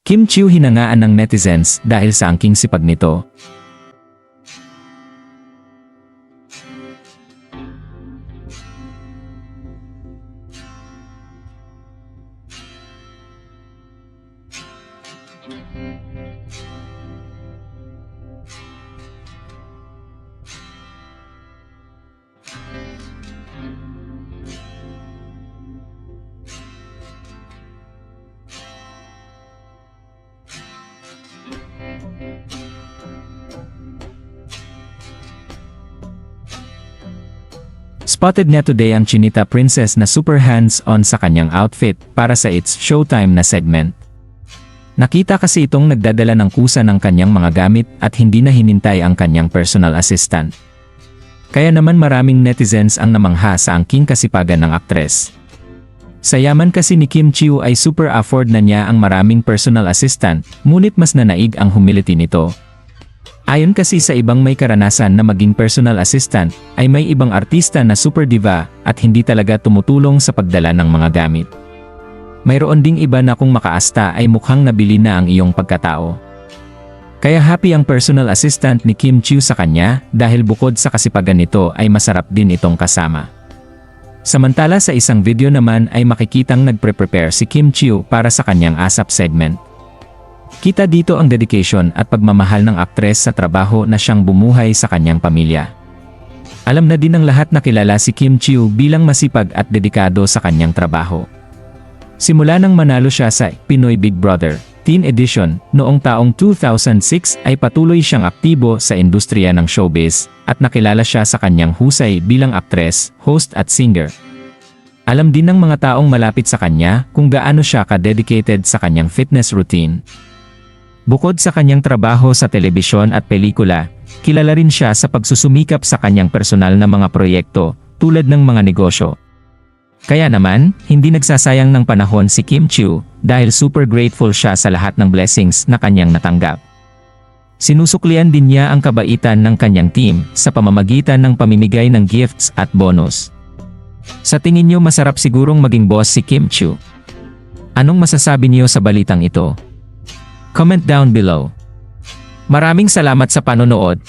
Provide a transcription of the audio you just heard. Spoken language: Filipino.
Kim Chiu hinangaan ng netizens dahil sa angking sipag nito. Spotted niya today ang Chinita Princess na super hands-on sa kanyang outfit para sa It's Showtime na segment. Nakita kasi itong nagdadala ng kusa ng kanyang mga gamit at hindi na hinintay ang kanyang personal assistant. Kaya naman maraming netizens ang namangha sa angking kasipagan ng aktres. Sa yaman kasi ni Kim Chiu ay super afford na niya ang maraming personal assistant, ngunit mas nanaig ang humility nito. Ayon kasi sa ibang may karanasan na maging personal assistant, ay may ibang artista na super diva at hindi talaga tumutulong sa pagdala ng mga gamit. Mayroon ding iba na kung makaasta ay mukhang nabili na ang iyong pagkatao. Kaya happy ang personal assistant ni Kim Chiu sa kanya dahil bukod sa kasipagan nito ay masarap din itong kasama. Samantala sa isang video naman ay makikitang nagpre-prepare si Kim Chiu para sa kanyang ASAP segment. Kita dito ang dedication at pagmamahal ng aktres sa trabaho na siyang bumuhay sa kanyang pamilya. Alam na din ng lahat na kilala si Kim Chiu bilang masipag at dedikado sa kanyang trabaho. Simula nang manalo siya sa Pinoy Big Brother Teen Edition noong taong 2006 ay patuloy siyang aktibo sa industriya ng showbiz at nakilala siya sa kanyang husay bilang aktres, host at singer. Alam din ng mga taong malapit sa kanya kung gaano siya ka-dedicated sa kanyang fitness routine. Bukod sa kanyang trabaho sa telebisyon at pelikula, kilala rin siya sa pagsusumikap sa kanyang personal na mga proyekto, tulad ng mga negosyo. Kaya naman, hindi nagsasayang ng panahon si Kim Chiu, dahil super grateful siya sa lahat ng blessings na kanyang natanggap. Sinusuklian din niya ang kabaitan ng kanyang team, sa pamamagitan ng pamimigay ng gifts at bonus. Sa tingin niyo masarap sigurong maging boss si Kim Chiu? Anong masasabi niyo sa balitang ito? Comment down below. Maraming salamat sa panonood.